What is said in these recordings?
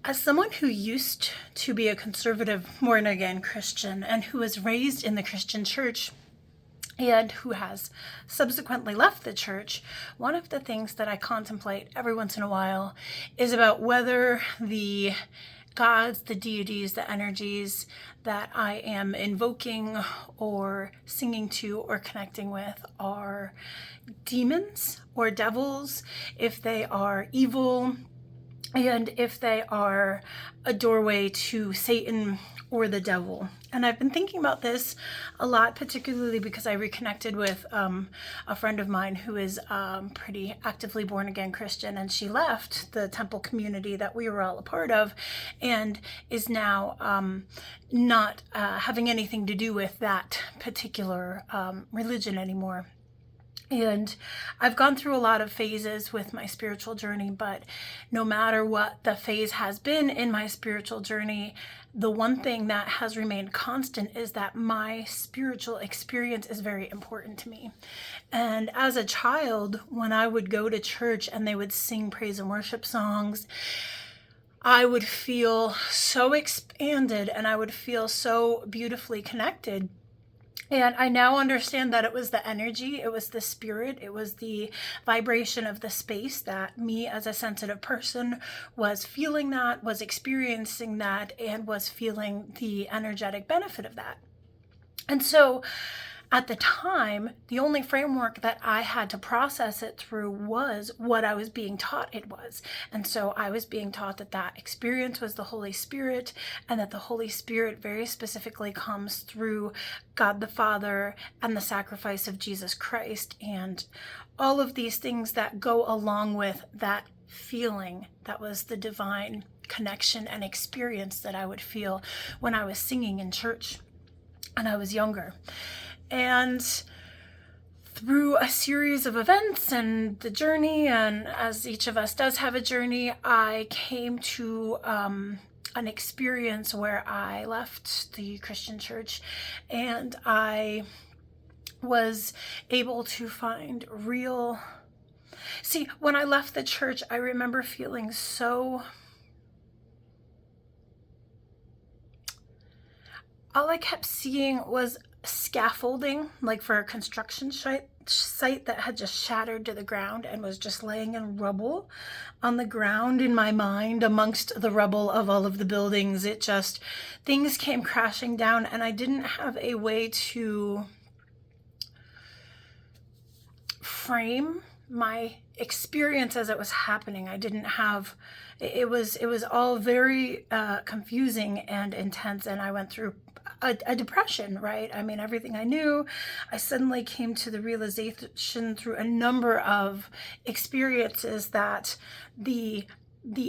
As someone who used to be a conservative, born-again Christian and who was raised in the Christian church and who has subsequently left the church, one of the things that I contemplate every once in a while is about whether the gods, the deities, the energies that I am invoking or singing to or connecting with are demons or devils, if they are evil, and if they are a doorway to Satan or the devil. And I've been thinking about this a lot, particularly because I reconnected with a friend of mine who is pretty actively born-again Christian, and she left the temple community that we were all a part of and is now not having anything to do with that particular religion anymore. And I've gone through a lot of phases with my spiritual journey, but no matter what the phase has been in my spiritual journey, the one thing that has remained constant is that my spiritual experience is very important to me. And as a child, when I would go to church and they would sing praise and worship songs, I would feel so expanded and I would feel so beautifully connected. And I now understand that it was the energy, it was the spirit, it was the vibration of the space that me as a sensitive person was feeling that, was experiencing that, and was feeling the energetic benefit of that. And so at the time, the only framework that I had to process it through was what I was being taught it was. And so I was being taught that that experience was the Holy Spirit, and that the Holy Spirit very specifically comes through God the Father and the sacrifice of Jesus Christ, and all of these things that go along with that feeling that was the divine connection and experience that I would feel when I was singing in church and I was younger. And through a series of events and the journey, and as each of us does have a journey, I came to an experience where I left the Christian church and I was able to find real... See, when I left the church, I remember feeling so... All I kept seeing was scaffolding, like for a construction site that had just shattered to the ground and was just laying in rubble on the ground in my mind amongst the rubble of all of the buildings. It just, things came crashing down, and I didn't have a way to frame my experience as it was happening. I didn't have, it was all very confusing and intense, and I went through a depression, right? I mean, everything I knew, I suddenly came to the realization through a number of experiences that the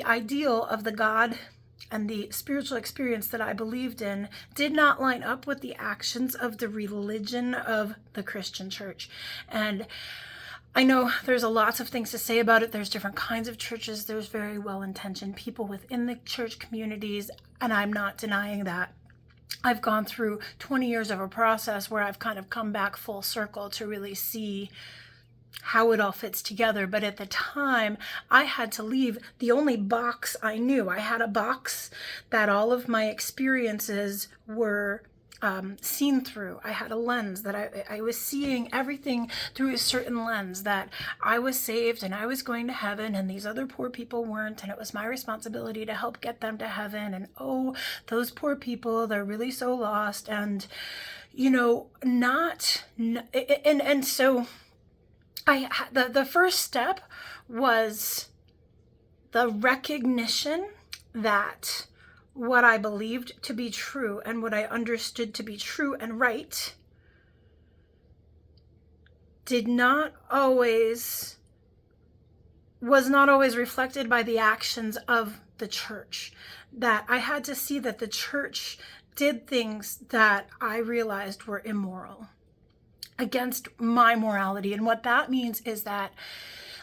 ideal of the God and the spiritual experience that I believed in did not line up with the actions of the religion of the Christian church. And I know there's a lots of things to say about it. There's different kinds of churches. There's very well-intentioned people within the church communities, and I'm not denying that. I've gone through 20 years of a process where I've kind of come back full circle to really see how it all fits together. But at the time, I had to leave the only box I knew. I had a box that all of my experiences were seen through. I had a lens that I was seeing everything through a certain lens, that I was saved and I was going to heaven and these other poor people weren't, and it was my responsibility to help get them to heaven. And oh, those poor people, they're really so lost. And you know, so the first step was the recognition that what I believed to be true and what I understood to be true and right was not always reflected by the actions of the church. That I had to see that the church did things that I realized were immoral, against my morality. And what that means is that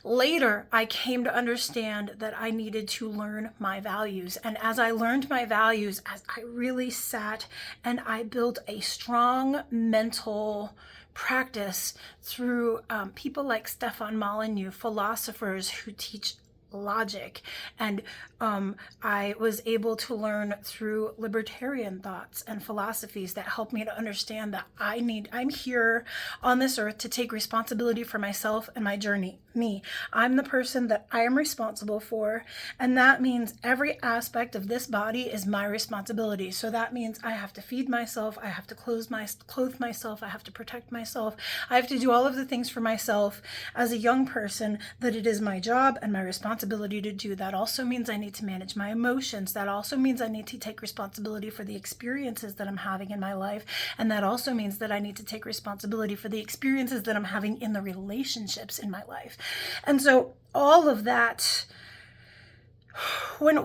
later, I came to understand that I needed to learn my values. And as I learned my values, as I really sat and I built a strong mental practice through people like Stefan Molyneux, philosophers who teach logic. And I was able to learn through libertarian thoughts and philosophies that helped me to understand that I'm here on this earth to take responsibility for myself and my journey. I'm the person that I am responsible for, and that means every aspect of this body is my responsibility. So that means I have to feed myself, I have to clothe myself, I have to protect myself, I have to do all of the things for myself as a young person that it is my job and my responsibility to do. That also means I need to manage my emotions. That also means I need to take responsibility for the experiences that I'm having in my life. And that also means that I need to take responsibility for the experiences that I'm having in the relationships in my life. And so all of that, when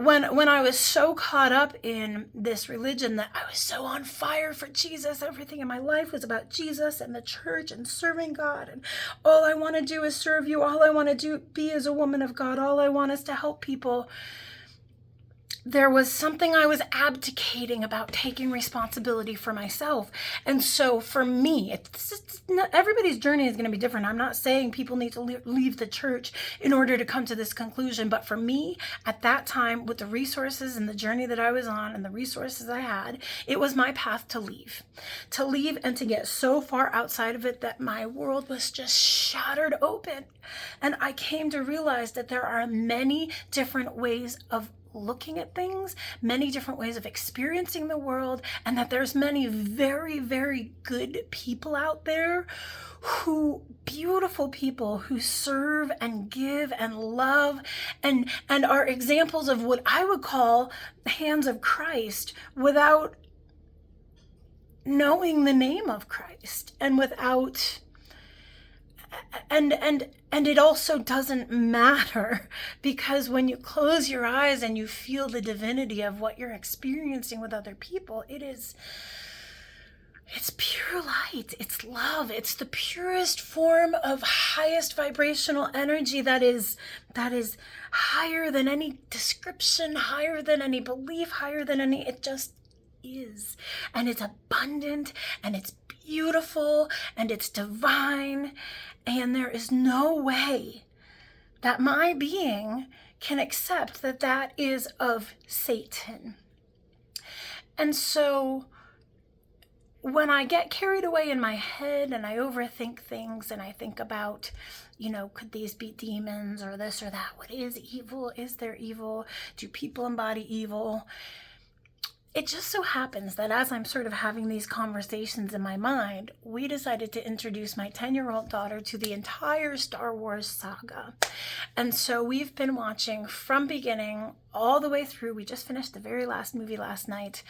I was so caught up in this religion that I was so on fire for Jesus, everything in my life was about Jesus and the church and serving God, and all I want to do is serve you, all I want to be is a woman of God, all I want is to help people. There was something I was abdicating about taking responsibility for myself. And so for me, everybody's journey is going to be different. I'm not saying people need to leave the church in order to come to this conclusion. But for me, at that time, with the resources and the journey that I was on and the resources I had, it was my path to leave and to get so far outside of it that my world was just shattered open. And I came to realize that there are many different ways of looking at things, many different ways of experiencing the world, and that there's many very, very good people out there beautiful people who serve and give and love and are examples of what I would call hands of Christ without knowing the name of Christ and without and it also doesn't matter, because when you close your eyes and you feel the divinity of what you're experiencing with other people, it's pure light, it's love, it's the purest form of highest vibrational energy that is higher than any description, higher than any belief, higher than any, it just is. And it's abundant and it's beautiful and it's divine, and there is no way that my being can accept that that is of Satan. And so when I get carried away in my head and I overthink things and I think about, could these be demons or this or that? What is evil? Is there evil? Do people embody evil? It just so happens that as I'm sort of having these conversations in my mind, we decided to introduce my 10-year-old daughter to the entire Star Wars saga. And so we've been watching from beginning all the way through. We just finished the very last movie last night.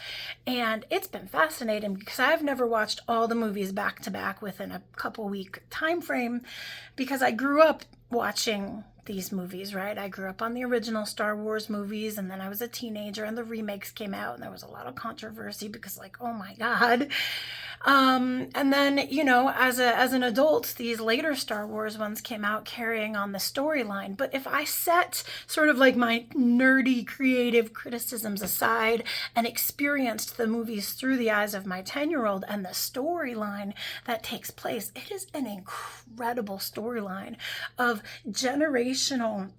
And it's been fascinating because I've never watched all the movies back to back within a couple week time frame, because I grew up watching these movies, right? I grew up on the original Star Wars movies, and then I was a teenager and the remakes came out and there was a lot of controversy because oh my God. And then, as an adult, these later Star Wars ones came out carrying on the storyline. But if I set sort of my nerdy creative criticisms aside and experienced the movies through the eyes of my 10-year-old and the storyline that takes place, it is an incredible storyline of generational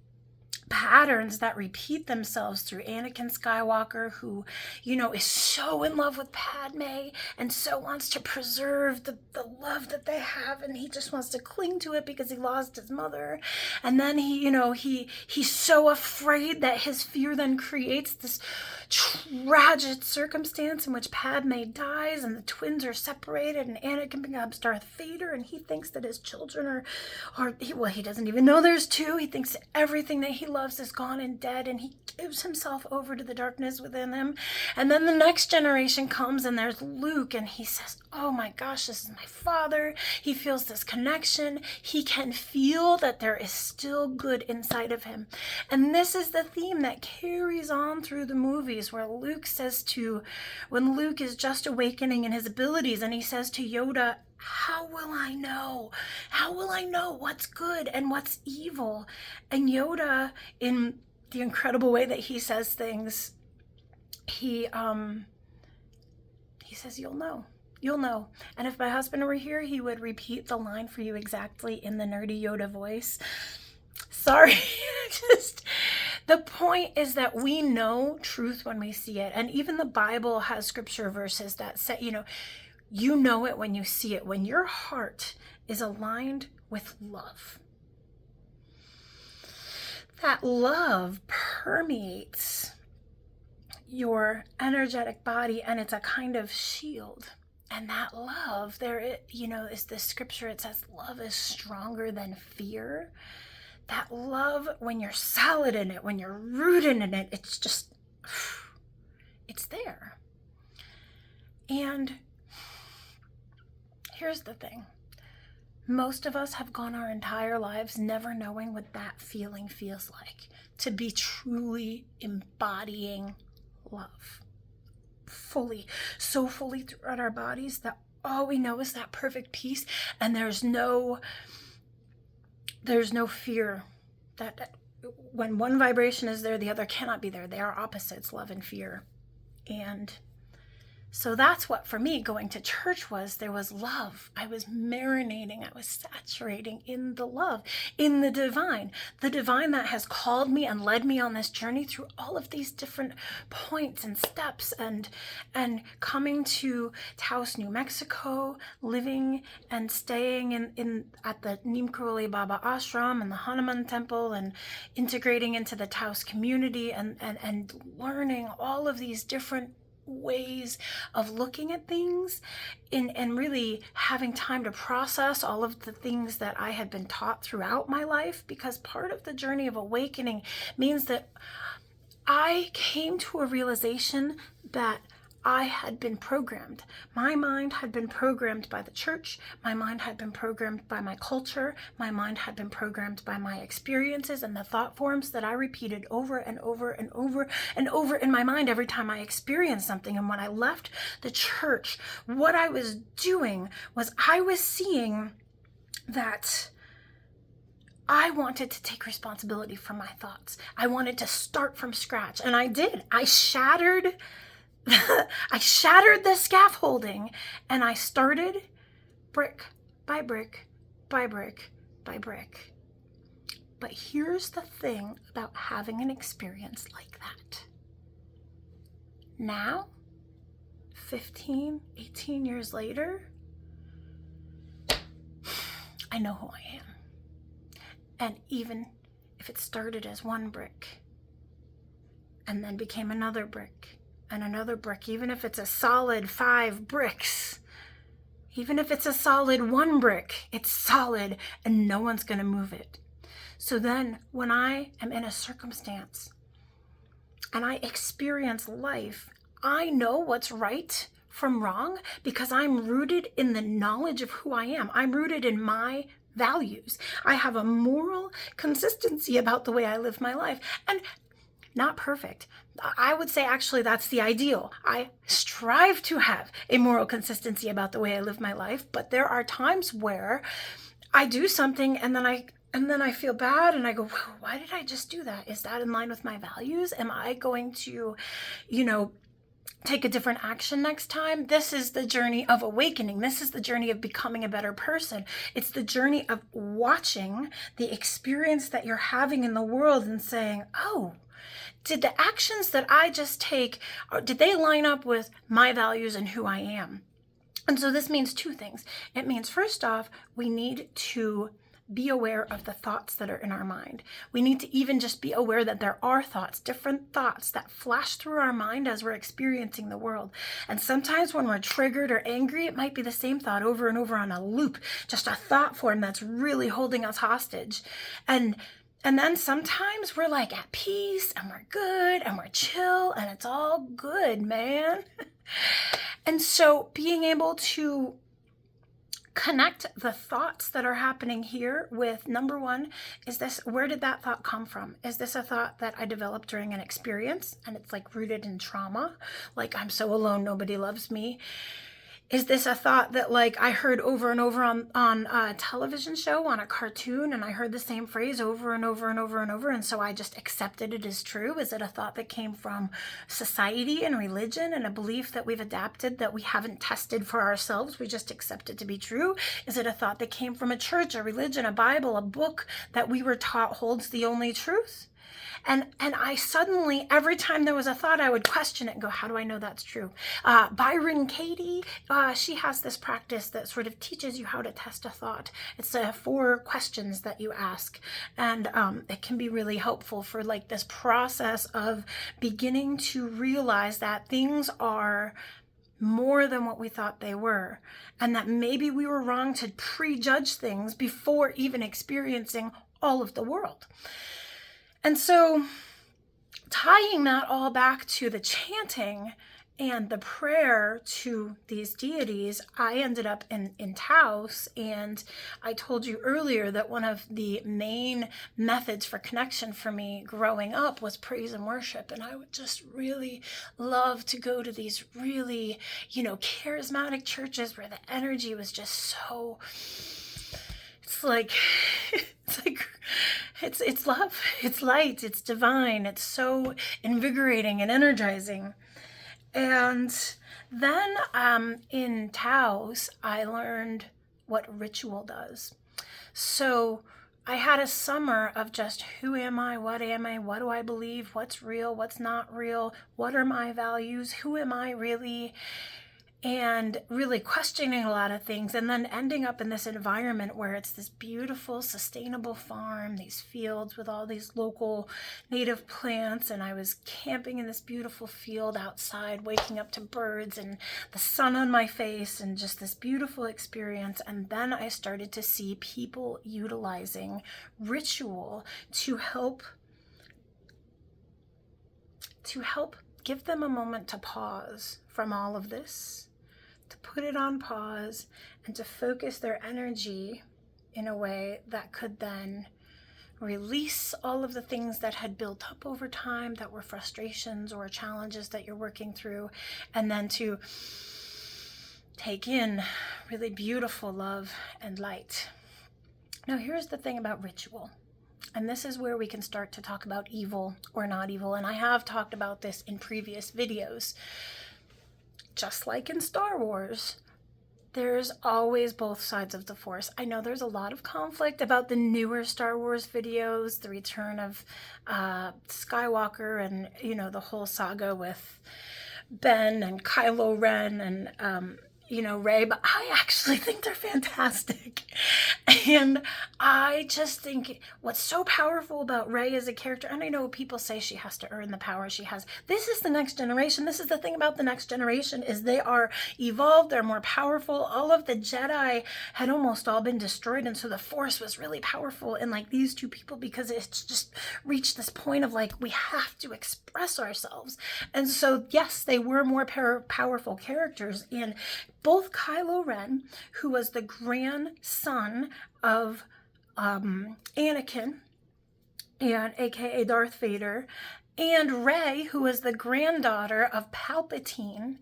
patterns that repeat themselves through Anakin Skywalker, who, is so in love with Padme and so wants to preserve the love that they have, and he just wants to cling to it because he lost his mother. And then he's so afraid that his fear then creates this tragic circumstance in which Padme dies and the twins are separated and Anakin becomes Darth Vader, and he thinks that his children he doesn't even know there's two. He thinks everything that he loves is gone and dead, and he gives himself over to the darkness within him. And then the next generation comes and there's Luke, and he says, oh my gosh, this is my father. He feels this connection. He can feel that there is still good inside of him. And this is the theme that carries on through the movies, where when Luke is just awakening in his abilities, and he says to Yoda, how will I know? How will I know what's good and what's evil? And Yoda, in the incredible way that he says things, he says, you'll know. You'll know. And if my husband were here, he would repeat the line for you exactly in the nerdy Yoda voice. Sorry. Just the point is that we know truth when we see it. And even the Bible has scripture verses that say, you know it when you see it. When your heart is aligned with love, that love permeates your energetic body, and it's a kind of shield. And that love, is this scripture, it says love is stronger than fear. That love, when you're solid in it, when you're rooted in it, it's just, it's there. And here's the thing. Most of us have gone our entire lives never knowing what that feeling feels like, to be truly embodying love. So fully throughout our bodies that all we know is that perfect peace, and there's no fear that when one vibration is there, the other cannot be there. They are opposites, love and fear. And so that's what, for me, going to church was. There was love. I was marinating. I was saturating in the love, in the divine that has called me and led me on this journey through all of these different points and steps, and coming to Taos, New Mexico, living and staying at the Neem Karoli Baba Ashram and the Hanuman Temple, and integrating into the Taos community, and learning all of these different ways of looking at things, and really having time to process all of the things that I had been taught throughout my life, because part of the journey of awakening means that I came to a realization that I had been programmed. My mind had been programmed by the church. My mind had been programmed by my culture. My mind had been programmed by my experiences and the thought forms that I repeated over and over and over and over in my mind every time I experienced something. And when I left the church, what I was doing was I was seeing that I wanted to take responsibility for my thoughts. I wanted to start from scratch. And I did. I shattered the scaffolding, and I started brick by brick by brick by brick. But here's the thing about having an experience like that. Now, 15, 18 years later, I know who I am. And even if it started as one brick and then became another brick and another brick, even if it's a solid 5 bricks, even if it's a solid 1 brick, it's solid and no one's going to move it. So then when I am in a circumstance and I experience life, I know what's right from wrong because I'm rooted in the knowledge of who I am. I'm rooted in my values. I have a moral consistency about the way I live my life. And not perfect. I would say actually that's the ideal. I strive to have a moral consistency about the way I live my life, but there are times where I do something and then I feel bad and I go, why did I just do that? Is that in line with my values? Am I going to, take a different action next time? This is the journey of awakening. This is the journey of becoming a better person. It's the journey of watching the experience that you're having in the world and saying, oh, did the actions that I just take, did they line up with my values and who I am? And so this means 2 things. It means, first off, we need to be aware of the thoughts that are in our mind. We need to even just be aware that there are thoughts, different thoughts that flash through our mind as we're experiencing the world. And sometimes when we're triggered or angry, it might be the same thought over and over on a loop, just a thought form that's really holding us hostage. And then sometimes we're like at peace and we're good and we're chill and it's all good, man. And so being able to connect the thoughts that are happening here with, number 1, where did that thought come from? Is this a thought that I developed during an experience and it's like rooted in trauma? Like, I'm so alone, nobody loves me. Is this a thought that like I heard over and over on a television show, on a cartoon, and I heard the same phrase over and over and over and over, and so I just accepted it as true? Is it a thought that came from society and religion and a belief that we've adapted that we haven't tested for ourselves? We just accept it to be true? Is it a thought that came from a church, a religion, a Bible, a book that we were taught holds the only truth? And I suddenly, every time there was a thought, I would question it and go, how do I know that's true? Byron Katie, she has this practice that sort of teaches you how to test a thought. It's 4 questions that you ask. And it can be really helpful for like this process of beginning to realize that things are more than what we thought they were, and that maybe we were wrong to prejudge things before even experiencing all of the world. And so tying that all back to the chanting and the prayer to these deities, I ended up in Taos, and I told you earlier that one of the main methods for connection for me growing up was praise and worship. And I would just really love to go to these really, charismatic churches where the energy was just so, it's love, it's light, it's divine, it's so invigorating and energizing. And then in Taos, I learned what ritual does. So I had a summer of just who am I, what do I believe, what's real, what's not real, what are my values, who am I really, and really questioning a lot of things, and then ending up in this environment where it's this beautiful, sustainable farm, these fields with all these local native plants, and I was camping in this beautiful field outside, waking up to birds and the sun on my face, and just this beautiful experience. And then I started to see people utilizing ritual to help give them a moment to pause from all of this, to put it on pause, and to focus their energy in a way that could then release all of the things that had built up over time that were frustrations or challenges that you're working through, and then to take in really beautiful love and light. Now, here's the thing about ritual. And this is where we can start to talk about evil or not evil. And I have talked about this in previous videos. Just like in Star Wars, there's always both sides of the Force. I know there's a lot of conflict about the newer Star Wars videos, the return of Skywalker, and, the whole saga with Ben and Kylo Ren and, Rey, but I actually think they're fantastic. And I just think what's so powerful about Rey as a character, and I know people say she has to earn the power she has. This is the next generation. This is the thing about the next generation, is they are evolved, they're more powerful. All of the Jedi had almost all been destroyed, and so the Force was really powerful in like these 2 people, because it's just reached this point of like, we have to express ourselves. And so yes, they were more powerful characters, and both Kylo Ren, who was the grandson of Anakin, and aka Darth Vader, and Rey, who was the granddaughter of Palpatine,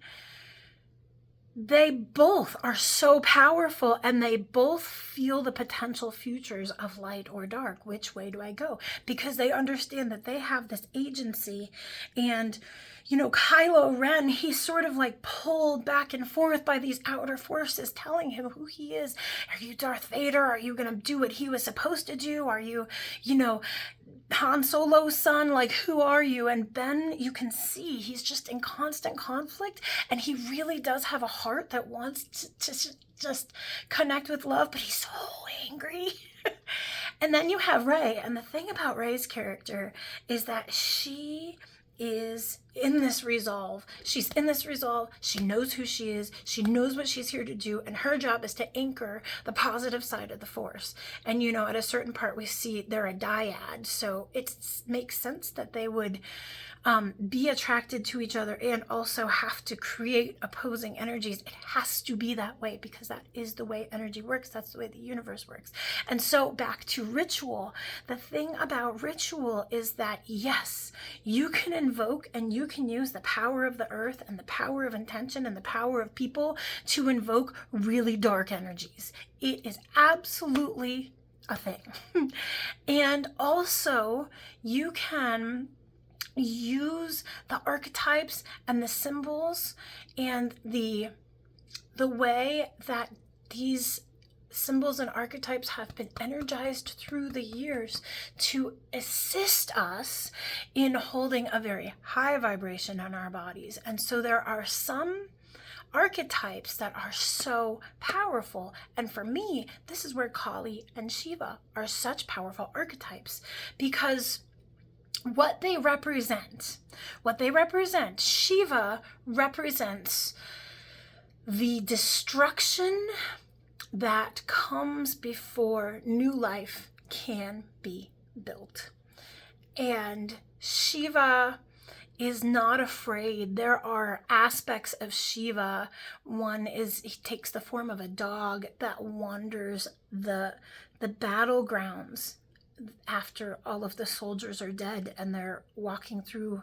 they both are so powerful, and they both feel the potential futures of light or dark. Which way do I go? Because they understand that they have this agency. And Kylo Ren, he's sort of like pulled back and forth by these outer forces telling him who he is. Are you Darth Vader? Are you going to do what he was supposed to do? Are you, Han Solo's son? Like, who are you? And Ben, you can see he's just in constant conflict, and he really does have a heart that wants to just connect with love, but he's so angry. And then you have Rey, and the thing about Rey's character is that she is in this resolve. She's in this resolve. She knows who she is. She knows what she's here to do. And her job is to anchor the positive side of the Force. And, at a certain part, we see they're a dyad. So it makes sense that they would be attracted to each other and also have to create opposing energies. It has to be that way, because that is the way energy works. That's the way the universe works. And so back to ritual. The thing about ritual is that, yes, you can invoke and you can use the power of the earth and the power of intention and the power of people to invoke really dark energies. It is absolutely a thing. And also you can use the archetypes and the symbols and the way that these symbols and archetypes have been energized through the years to assist us in holding a very high vibration on our bodies. And so there are some archetypes that are so powerful. And for me, this is where Kali and Shiva are such powerful archetypes, because what they represent, Shiva represents the destruction that comes before new life can be built. And Shiva is not afraid. There are aspects of Shiva. One is he takes the form of a dog that wanders the battlegrounds after all of the soldiers are dead and they're walking through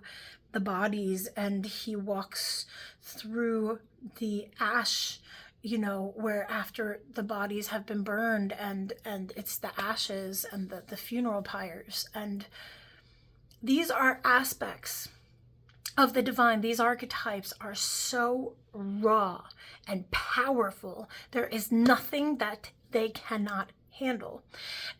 the bodies, and he walks through the ash, where after the bodies have been burned, and it's the ashes and the funeral pyres. And these are aspects of the divine. These archetypes are so raw and powerful. There is nothing that they cannot handle.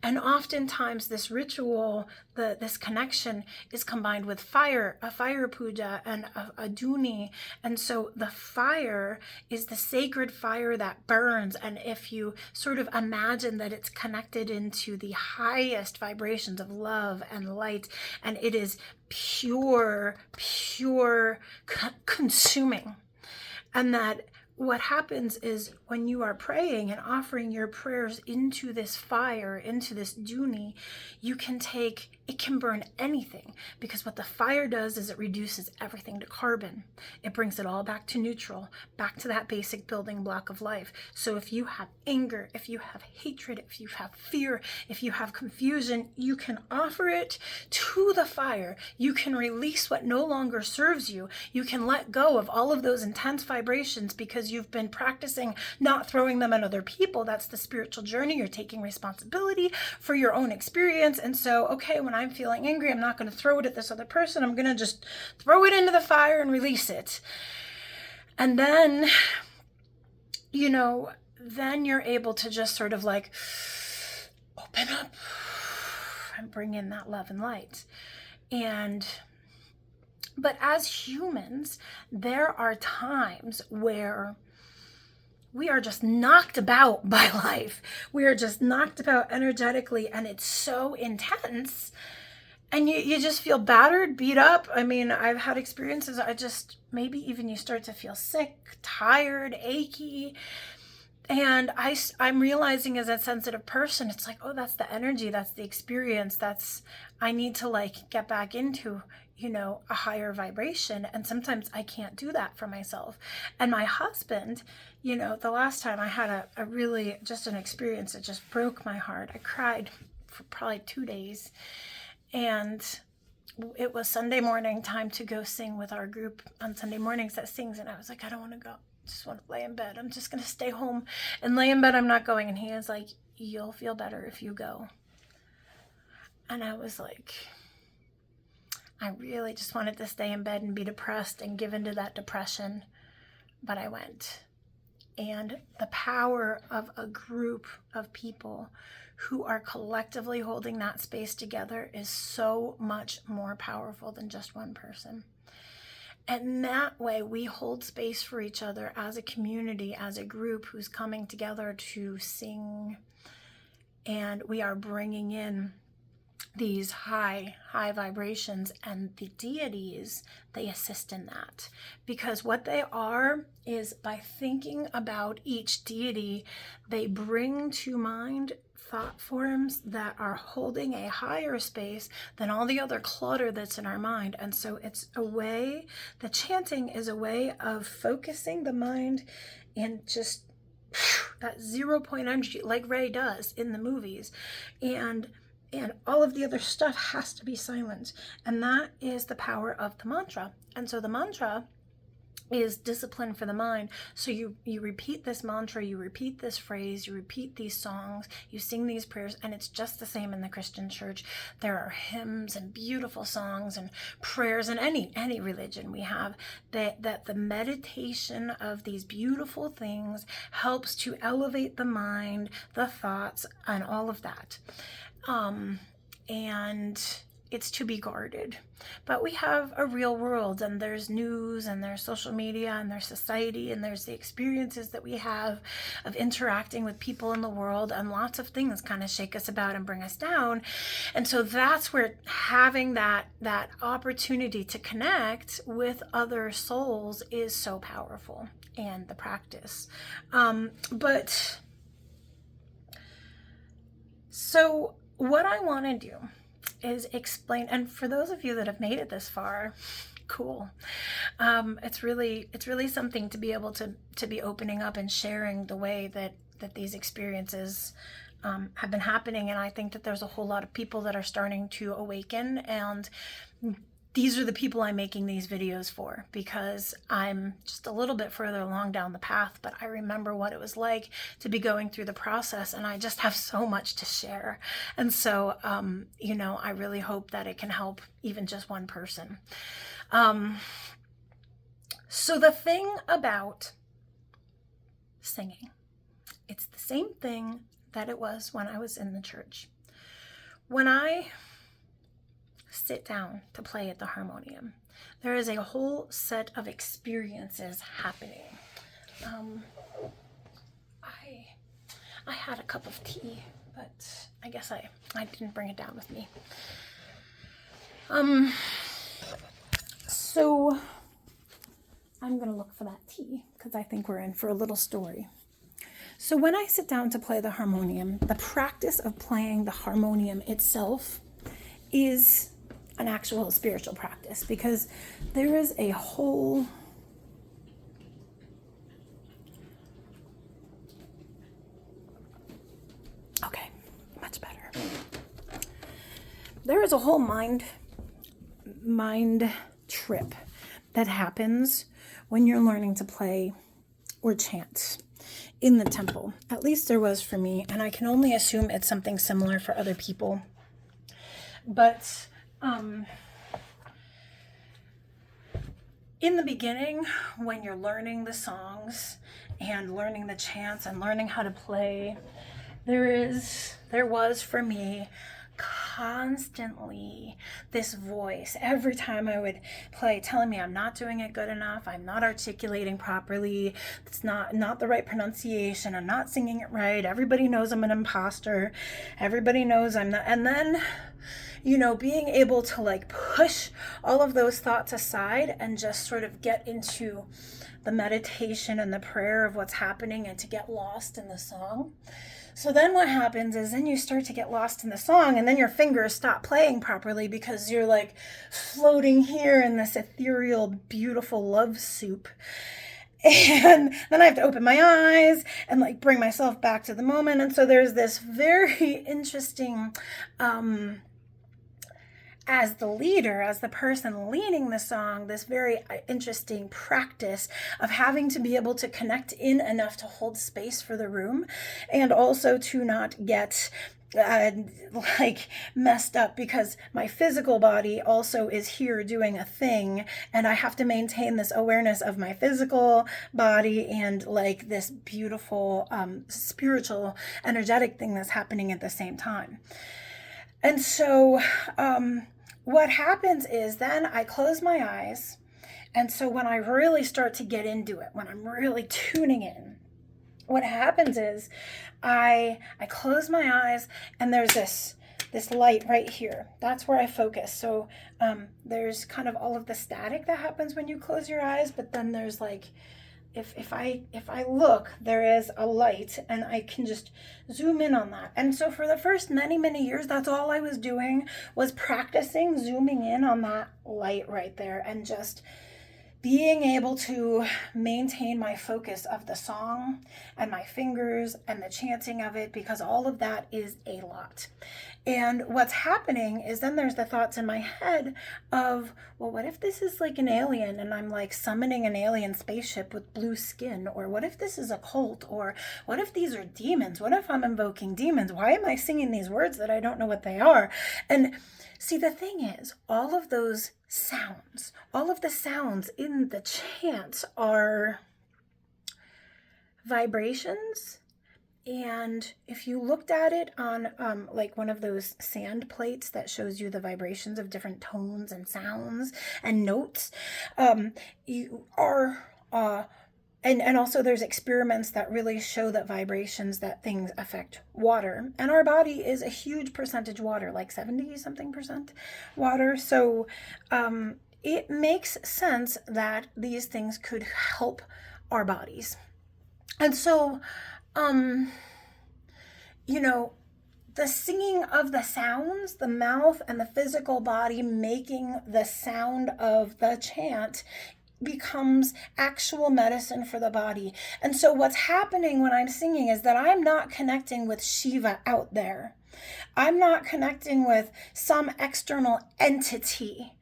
And oftentimes this ritual, this connection is combined with fire, a fire puja and a duni. And so the fire is the sacred fire that burns. And if you sort of imagine that it's connected into the highest vibrations of love and light, and it is pure consuming. And that what happens is when you are praying and offering your prayers into this fire, into this duni, it can burn anything, because what the fire does is it reduces everything to carbon. It brings it all back to neutral, back to that basic building block of life. So if you have anger, if you have hatred, if you have fear, if you have confusion, you can offer it to the fire. You can release what no longer serves you. You can let go of all of those intense vibrations because you've been practicing not throwing them at other people. That's the spiritual journey. You're taking responsibility for your own experience. And so, okay, when I'm feeling angry, I'm not going to throw it at this other person. I'm going to just throw it into the fire and release it. And then, then you're able to just sort of like open up and bring in that love and light. But as humans, there are times where we are just knocked about by life. We are just knocked about energetically, and it's so intense. And you just feel battered, beat up. I mean, I've had experiences, maybe even you start to feel sick, tired, achy. And I'm realizing as a sensitive person, it's like, oh, that's the energy, that's the experience, I need to get back into, a higher vibration. And sometimes I can't do that for myself. And my husband, the last time I had a really, just an experience that just broke my heart. I cried for probably 2 days. And it was Sunday morning, time to go sing with our group on Sunday mornings that sings. And I was like, I don't want to go. I just want to lay in bed. I'm just going to stay home and lay in bed. I'm not going. And he is like, you'll feel better if you go. And I was like, I really just wanted to stay in bed and be depressed and give into that depression. But I went. And the power of a group of people who are collectively holding that space together is so much more powerful than just one person. And that way we hold space for each other as a community, as a group who's coming together to sing. And we are bringing in these high vibrations, and the deities, they assist in that. Because what they are is, by thinking about each deity, they bring to mind thought forms that are holding a higher space than all the other clutter that's in our mind. And so it's a way, the chanting is a way of focusing the mind and just that 0 point energy, like Ray does in the movies. And and all of the other stuff has to be silent. And that is the power of the mantra. And so the mantra is discipline for the mind. So you repeat this mantra, you repeat this phrase, you repeat these songs, you sing these prayers, and it's just the same in the Christian church. There are hymns and beautiful songs and prayers in any religion we have, that the meditation of these beautiful things helps to elevate the mind, the thoughts, and all of that. And it's to be guarded. But we have a real world, and there's news, and there's social media, and there's society, and there's the experiences that we have of interacting with people in the world, and lots of things kind of shake us about and bring us down. And so that's where having that opportunity to connect with other souls is so powerful, and the practice. So what I want to do is explain, and for those of you that have made it this far, cool. It's really something to be able to be opening up and sharing the way that these experiences have been happening. And I think that there's a whole lot of people that are starting to awaken, and these are the people I'm making these videos for, because I'm just a little bit further along down the path, but I remember what it was like to be going through the process, and I just have so much to share. And so, I really hope that it can help even just one person. So the thing about singing, it's the same thing that it was when I was in the church. When I sit down to play at the harmonium, there is a whole set of experiences happening. I had a cup of tea, but I guess I didn't bring it down with me. So I'm gonna look for that tea, because I think we're in for a little story. So when I sit down to play the harmonium, the practice of playing the harmonium itself is an actual spiritual practice, because there is a whole much better. There is a whole mind trip that happens when you're learning to play or chant in the temple. At least there was for me, and I can only assume it's something similar for other people. But in the beginning, when you're learning the songs and learning the chants and learning how to play, there was for me constantly this voice every time I would play telling me I'm not doing it good enough, I'm not articulating properly, it's not the right pronunciation, I'm not singing it right, everybody knows I'm an imposter, everybody knows I'm not. And then being able to push all of those thoughts aside and just sort of get into the meditation and the prayer of what's happening, and to get lost in the song. So then what happens is then you start to get lost in the song, and then your fingers stop playing properly because you're floating here in this ethereal, beautiful love soup. And then I have to open my eyes and bring myself back to the moment. And so there's this very interesting, as the leader, as the person leading the song, this very interesting practice of having to be able to connect in enough to hold space for the room, and also to not get messed up, because my physical body also is here doing a thing, and I have to maintain this awareness of my physical body and this beautiful spiritual energetic thing that's happening at the same time. And so what happens is then I close my eyes. And so when I really start to get into it, when I'm really tuning in, what happens is I close my eyes, and there's this light right here. That's where I focus. So there's kind of all of the static that happens when you close your eyes, but then there's if I look, there is a light, and I can just zoom in on that. And so for the first many years, that's all I was doing, was practicing zooming in on that light right there, and just being able to maintain my focus of the song and my fingers and the chanting of it, because all of that is a lot. And what's happening is then there's the thoughts in my head of, well, what if this is like an alien and I'm like summoning an alien spaceship with blue skin? Or what if this is a cult? Or what if these are demons? What if I'm invoking demons? Why am I singing these words that I don't know what they are? And see, the thing is, all of those sounds, all of the sounds in the chant are vibrations. And if you looked at it on like one of those sand plates that shows you the vibrations of different tones and sounds and notes, you are and also there's experiments that really show that vibrations, that things affect water, and our body is a huge percentage water, like 70 something percent water. So it makes sense that these things could help our bodies. And so the singing of the sounds, the mouth and the physical body making the sound of the chant becomes actual medicine for the body. And so what's happening when I'm singing is that I'm not connecting with Shiva out there. I'm not connecting with some external entity.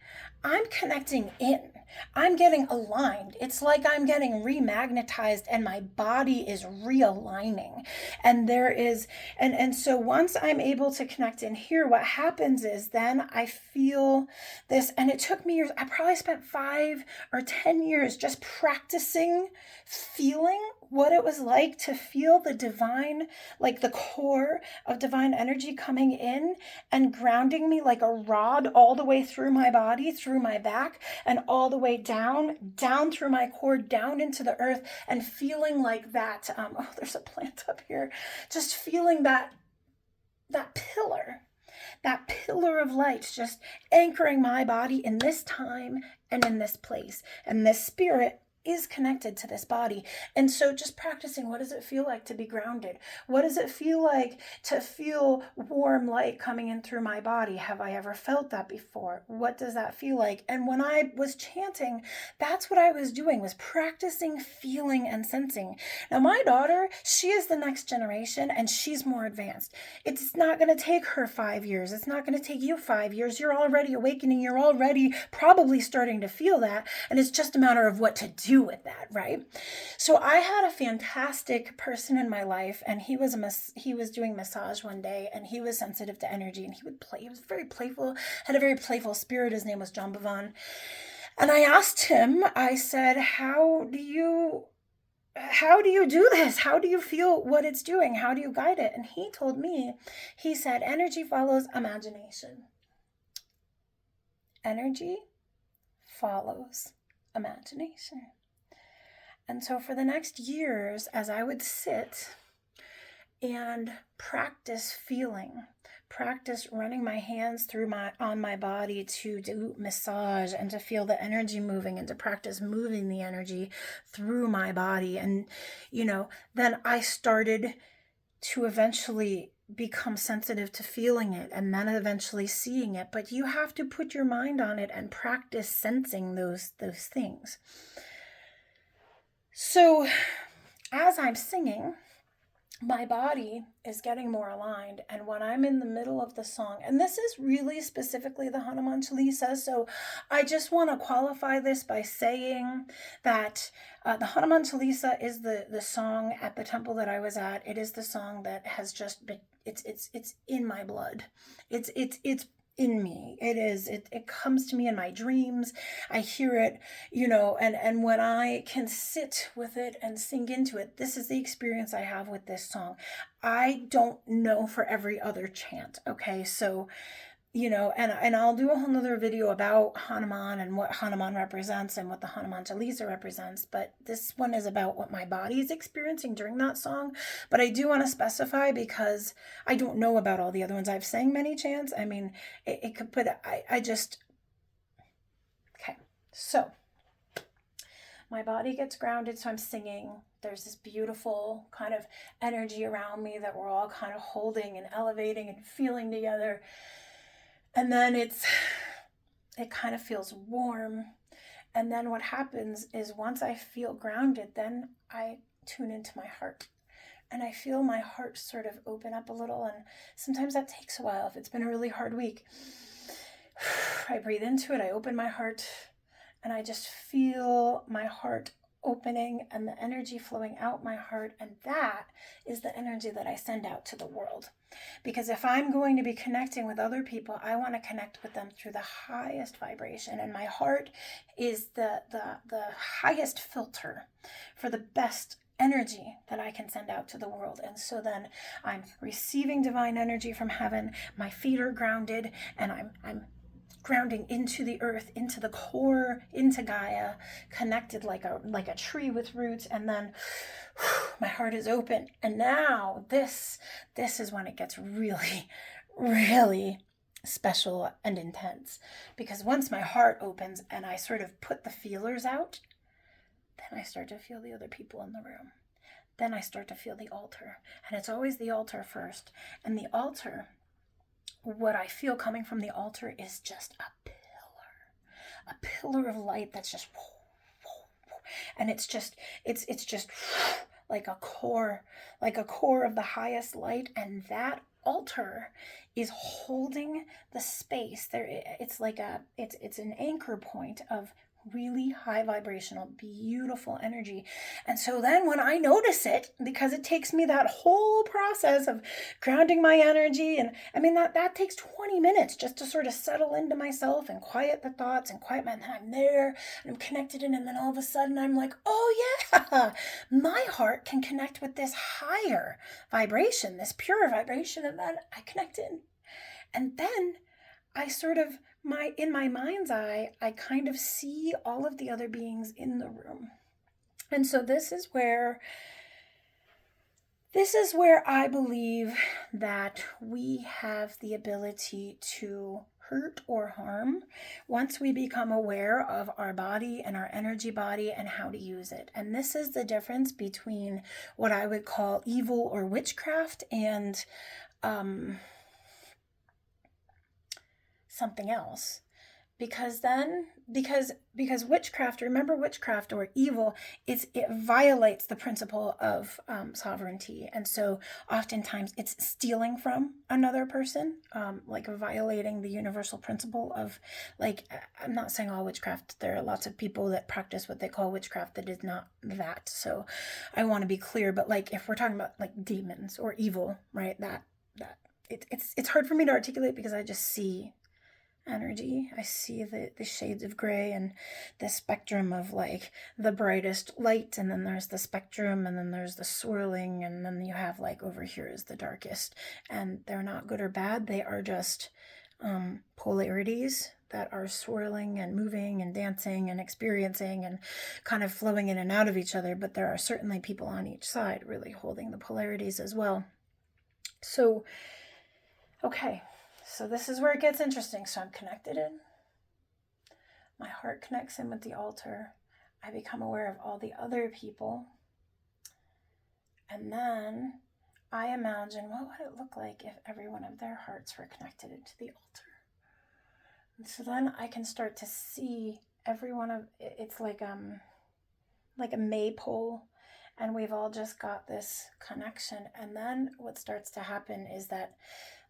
I'm connecting in. I'm getting aligned. It's like I'm getting remagnetized and my body is realigning. And so once I'm able to connect in here, what happens is then I feel this, and it took me years. I probably spent 5 or 10 years just practicing feeling what it was like to feel the divine, like the core of divine energy coming in and grounding me like a rod all the way through my body, through my back, and all the way down through my core, down into the earth, and feeling like that. Oh, there's a plant up here. Just feeling that pillar of light, just anchoring my body in this time and in this place. And this spirit is connected to this body. And so just practicing, what does it feel like to be grounded? What does it feel like to feel warm light coming in through my body? Have I ever felt that before? What does that feel like? And when I was chanting, that's what I was doing, was practicing feeling and sensing. Now my daughter, she is the next generation and she's more advanced. It's not going to take her 5 years. It's not going to take you 5 years. You're already awakening. You're already probably starting to feel that. And it's just a matter of what to do with that, right? So I had a fantastic person in my life, and he was doing massage one day, and he was sensitive to energy, and he would play. He was very playful, had a very playful spirit. His name was John Bhavan. And I asked him, I said, how do you do this? How do you feel what it's doing? How do you guide it? And he told me, he said, energy follows imagination. Energy follows imagination. And so for the next years, as I would sit and practice feeling, practice running my hands on my body to do massage and to feel the energy moving and to practice moving the energy through my body. And, then I started to eventually become sensitive to feeling it and then eventually seeing it. But you have to put your mind on it and practice sensing those things. So as I'm singing, my body is getting more aligned. And when I'm in the middle of the song, and this is really specifically the Hanuman Chalisa, so I just want to qualify this by saying that the Hanuman Chalisa is the song at the temple that I was at. It is the song that has just been, it's in my blood. It's in me. It comes to me in my dreams. I hear it, and when I can sit with it and sink into it, this is the experience I have with this song. I don't know for every other chant. Okay. So, and I'll do a whole nother video about Hanuman and what Hanuman represents and what the Hanuman Chalisa represents. But this one is about what my body is experiencing during that song. But I do want to specify because I don't know about all the other ones. I've sang many chants. I mean, it could put, okay. So my body gets grounded. So I'm singing. There's this beautiful kind of energy around me that we're all kind of holding and elevating and feeling together. And then it kind of feels warm. And then what happens is once I feel grounded, then I tune into my heart. And I feel my heart sort of open up a little. And sometimes that takes a while. If it's been a really hard week, I breathe into it, I open my heart, and I just feel my heart opening and the energy flowing out my heart. And that is the energy that I send out to the world. Because if I'm going to be connecting with other people, I want to connect with them through the highest vibration. And my heart is the highest filter for the best energy that I can send out to the world. And so then I'm receiving divine energy from heaven. My feet are grounded, and I'm grounding into the earth, into the core, into Gaia, connected like a tree with roots. And then my heart is open. And now this is when it gets really, really special and intense. Because once my heart opens and I sort of put the feelers out, then I start to feel the other people in the room. Then I start to feel the altar. And it's always the altar first. And the altar, what I feel coming from the altar is just a pillar of light that's just, and it's just like a core of the highest light. And that altar is holding the space there. It's like it's an anchor point of really high vibrational, beautiful energy. And so then when I notice it, because it takes me that whole process of grounding my energy, and I mean that takes 20 minutes just to sort of settle into myself and quiet the thoughts and quiet my, and then I'm there and I'm connected in, and then all of a sudden I'm like, oh yeah, my heart can connect with this higher vibration, this pure vibration, and then I connect in. And then I sort of, in my mind's eye, I kind of see all of the other beings in the room. And so this is where I believe that we have the ability to hurt or harm once we become aware of our body and our energy body and how to use it. And this is the difference between what I would call evil or witchcraft and something else. Because witchcraft, remember, witchcraft or evil, it violates the principle of sovereignty. And so oftentimes it's stealing from another person, like violating the universal principle of, like, I'm not saying all witchcraft. There are lots of people that practice what they call witchcraft that is not that. So I want to be clear, but like if we're talking about like demons or evil, right, it's hard for me to articulate because I just see energy. I see the shades of gray and the spectrum of like the brightest light, and then there's the spectrum, and then there's the swirling, and then you have like over here is the darkest. And they're not good or bad, they are just polarities that are swirling and moving and dancing and experiencing and kind of flowing in and out of each other. But there are certainly people on each side really holding the polarities as well. So okay, so this is where it gets interesting. So I'm connected in. My heart connects in with the altar. I become aware of all the other people. And then I imagine, what would it look like if every one of their hearts were connected into the altar? And so then I can start to see every one of, it's like a maypole, and we've all just got this connection. And then what starts to happen is that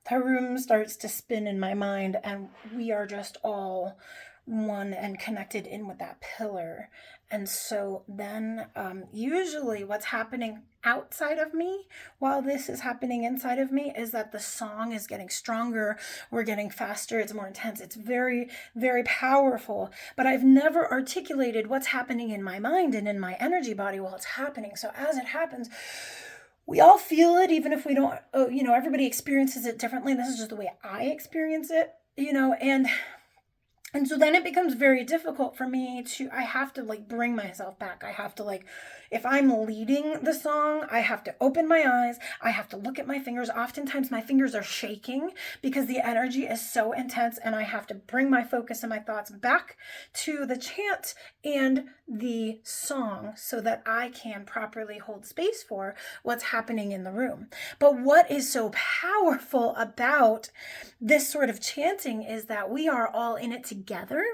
the room starts to spin in my mind, and we are just all one and connected in with that pillar. And so then usually what's happening outside of me while this is happening inside of me is that the song is getting stronger, we're getting faster, it's more intense, it's very, very powerful. But I've never articulated what's happening in my mind and in my energy body while it's happening. So as it happens, we all feel it, even if we don't, everybody experiences it differently. This is just the way I experience it, and so then it becomes very difficult for me I have to like bring myself back. I have to like, if I'm leading the song, I have to open my eyes. I have to look at my fingers. Oftentimes my fingers are shaking because the energy is so intense, and I have to bring my focus and my thoughts back to the chant and the song so that I can properly hold space for what's happening in the room. But what is so powerful about this sort of chanting is that we are all in it together. together.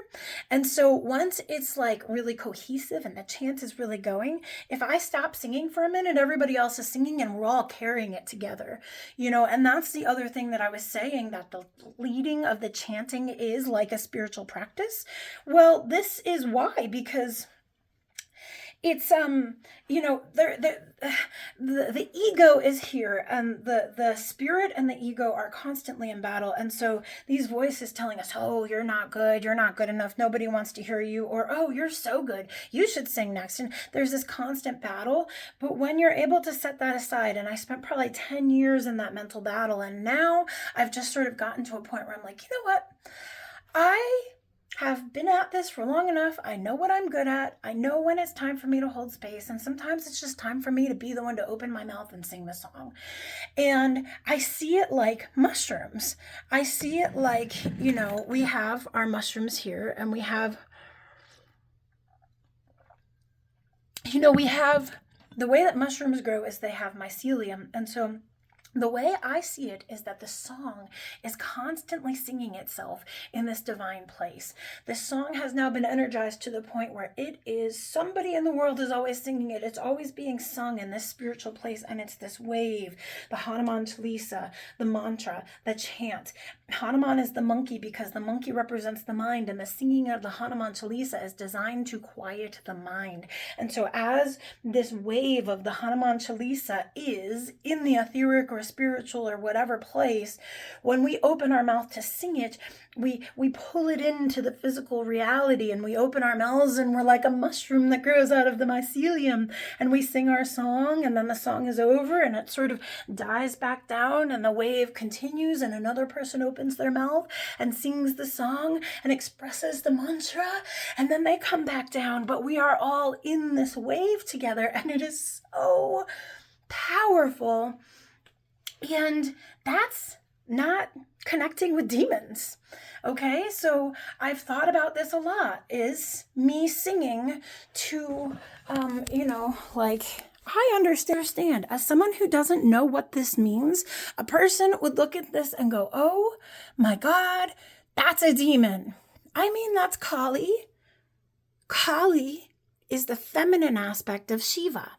And so once it's like really cohesive and the chant is really going, if I stop singing for a minute, everybody else is singing and we're all carrying it together, and that's the other thing that I was saying, that the leading of the chanting is like a spiritual practice. Well, this is why, because it's the ego is here, and the spirit and the ego are constantly in battle. And so these voices telling us, oh, you're not good enough, nobody wants to hear you, or oh, you're so good, you should sing next. And there's this constant battle. But when you're able to set that aside, and I spent probably 10 years in that mental battle, and now I've just sort of gotten to a point where I'm like, you know what, I have been at this for long enough. I know what I'm good at. I know when it's time for me to hold space. And sometimes it's just time for me to be the one to open my mouth and sing the song. And I see it like mushrooms. I see it like, we have our mushrooms here, and we have the way that mushrooms grow is they have mycelium. And so the way I see it is that the song is constantly singing itself in this divine place. This song has now been energized to the point where it is, somebody in the world is always singing it. It's always being sung in this spiritual place, and it's this wave, the Hanuman Chalisa, the mantra, the chant. Hanuman is the monkey because the monkey represents the mind, and the singing of the Hanuman Chalisa is designed to quiet the mind. And so as this wave of the Hanuman Chalisa is in the etheric or spiritual or whatever place, when we open our mouth to sing it, we pull it into the physical reality, and we open our mouths and we're like a mushroom that grows out of the mycelium, and we sing our song, and then the song is over and it sort of dies back down, and the wave continues, and another person opens their mouth and sings the song and expresses the mantra, and then they come back down. But we are all in this wave together, and it is so powerful. And that's not connecting with demons. Okay, so I've thought about this a lot. Is me singing to, I understand. As someone who doesn't know what this means, a person would look at this and go, oh my God, that's a demon. I mean, that's Kali. Kali is the feminine aspect of Shiva.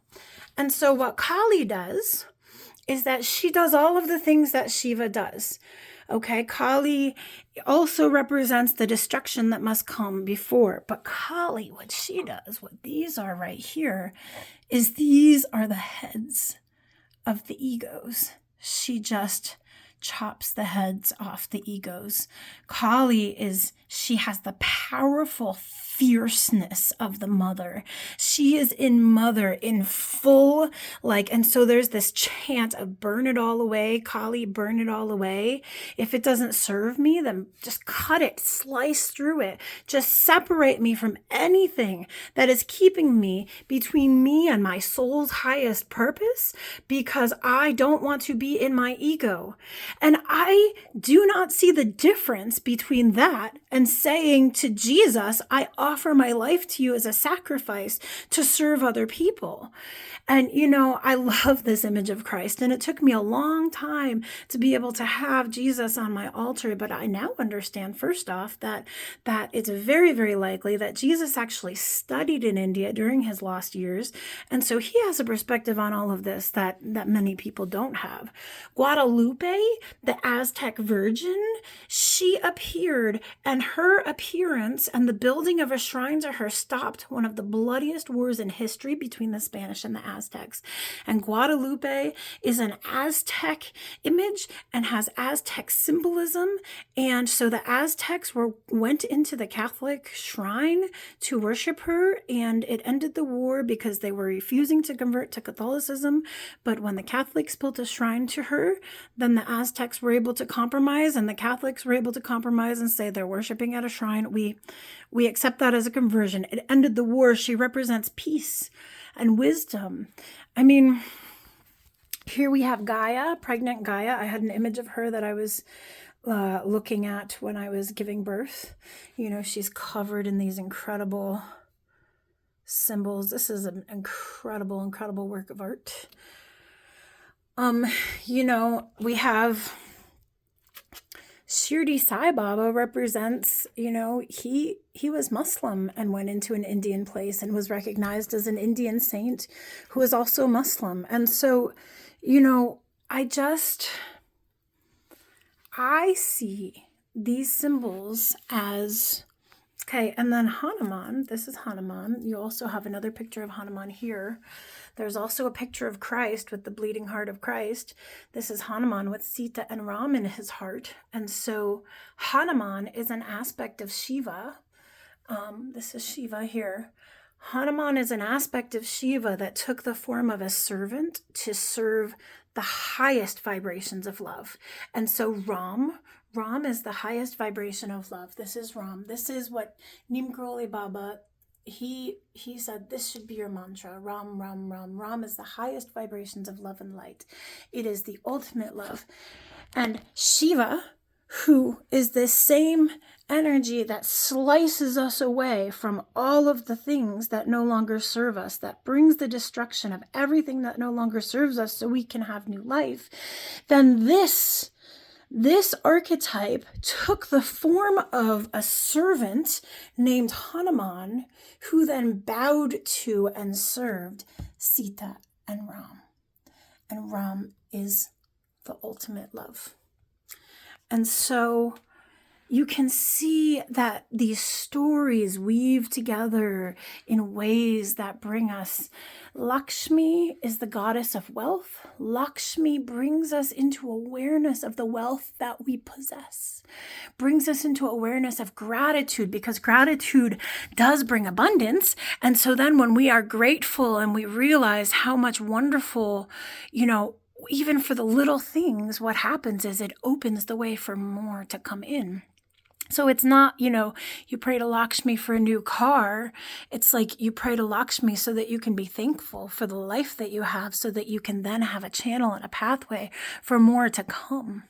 And so what Kali does is that she does all of the things that Shiva does. Okay, Kali also represents the destruction that must come before. But Kali, what she does, what these are right here, is these are the heads of the egos. She just chops the heads off the egos. Kali she has the powerful fierceness of the mother. She is in mother in full, and so there's this chant of burn it all away, Kali, burn it all away. If it doesn't serve me, then just cut it, slice through it. Just separate me from anything that is keeping me between me and my soul's highest purpose, because I don't want to be in my ego. And I do not see the difference between that and saying to Jesus, I offer my life to you as a sacrifice to serve other people. And, I love this image of Christ, and it took me a long time to be able to have Jesus on my altar. But I now understand, first off, that it's very, very likely that Jesus actually studied in India during his lost years. And so he has a perspective on all of this that many people don't have. Guadalupe, the Aztec virgin, she appeared, and her appearance and the building of a shrine to her stopped one of the bloodiest wars in history between the Spanish and the Aztecs. And Guadalupe is an Aztec image and has Aztec symbolism. And so the Aztecs went into the Catholic shrine to worship her, and it ended the war because they were refusing to convert to Catholicism. But when the Catholics built a shrine to her, then the Aztecs were able to compromise, and the Catholics were able to compromise and say they're worshiping at a shrine. We accept that as a conversion. It ended the war. She represents peace and wisdom. I mean, here we have Gaia, pregnant Gaia. I had an image of her that I was looking at when I was giving birth. She's covered in these incredible symbols. This is an incredible, incredible work of art. We have Shirdi Sai Baba represents, he was Muslim and went into an Indian place and was recognized as an Indian saint who was also Muslim. And so, I see these symbols as, okay, and then Hanuman, this is Hanuman. You also have another picture of Hanuman here. There's also a picture of Christ with the bleeding heart of Christ. This is Hanuman with Sita and Ram in his heart. And so Hanuman is an aspect of Shiva. This is Shiva here. Hanuman is an aspect of Shiva that took the form of a servant to serve the highest vibrations of love. And so Ram is the highest vibration of love. This is Ram. This is what Neem Karoli Baba, he said, this should be your mantra. Ram, Ram, Ram. Ram is the highest vibrations of love and light. It is the ultimate love. And Shiva, who is this same energy that slices us away from all of the things that no longer serve us, that brings the destruction of everything that no longer serves us so we can have new life, then this archetype took the form of a servant named Hanuman, who then bowed to and served Sita and Ram. And Ram is the ultimate love. And so you can see that these stories weave together in ways that bring us. Lakshmi is the goddess of wealth. Lakshmi brings us into awareness of the wealth that we possess, brings us into awareness of gratitude, because gratitude does bring abundance. And so then when we are grateful and we realize how much wonderful, even for the little things, what happens is it opens the way for more to come in. So it's not, you pray to Lakshmi for a new car. It's like you pray to Lakshmi so that you can be thankful for the life that you have, so that you can then have a channel and a pathway for more to come.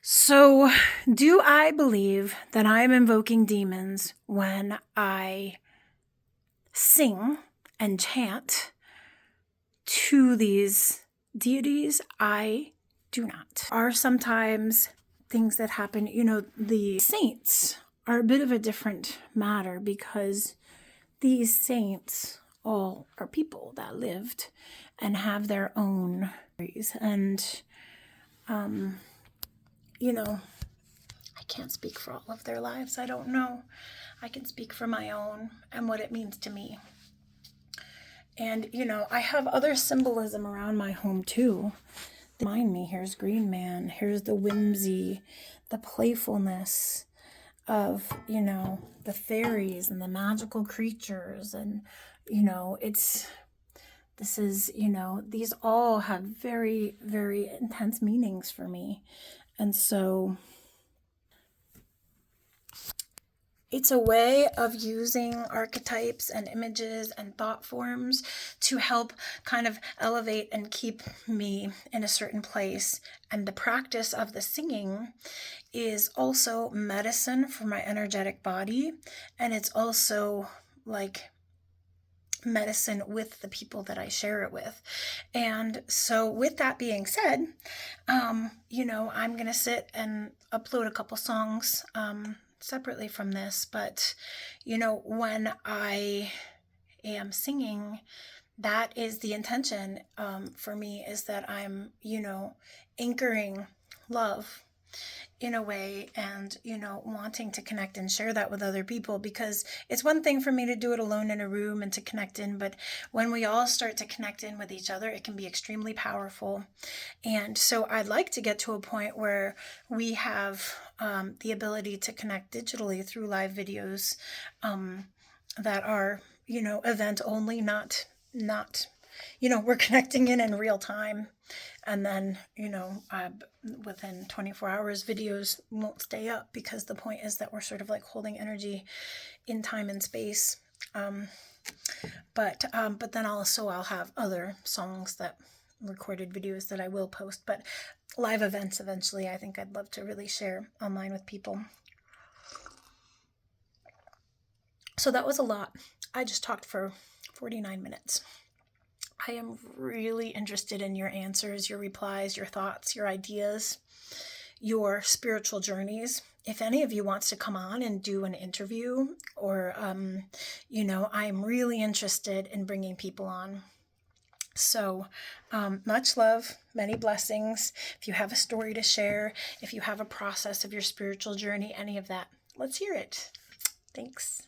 So do I believe that I am invoking demons when I sing and chant to these deities? I do not. Are sometimes things that happen, the saints are a bit of a different matter, because these saints all are people that lived and have their own stories. And, I can't speak for all of their lives. I don't know. I can speak for my own and what it means to me. And, I have other symbolism around my home too. Remind me, here's Green Man, here's the whimsy, the playfulness of, the fairies and the magical creatures. And, these all have very, very intense meanings for me. And so it's a way of using archetypes and images and thought forms to help kind of elevate and keep me in a certain place. And the practice of the singing is also medicine for my energetic body. And it's also like medicine with the people that I share it with. And so with that being said, I'm going to sit and upload a couple songs, separately from this, but when I am singing, that is the intention for me, is that I'm anchoring love in a way, and wanting to connect and share that with other people, because it's one thing for me to do it alone in a room and to connect in, but when we all start to connect in with each other, it can be extremely powerful. And so I'd like to get to a point where we have the ability to connect digitally through live videos that are event only, not we're connecting in real time. And then, within 24 hours, videos won't stay up, because the point is that we're sort of like holding energy in time and space. But then also I'll have other songs, that recorded videos that I will post, but live events eventually, I think I'd love to really share online with people. So that was a lot. I just talked for 49 minutes. I am really interested in your answers, your replies, your thoughts, your ideas. your spiritual journeys. If any of you wants to come on and do an interview, or, I'm really interested in bringing people on. So much love, many blessings. If you have a story to share, if you have a process of your spiritual journey, any of that, let's hear it. Thanks.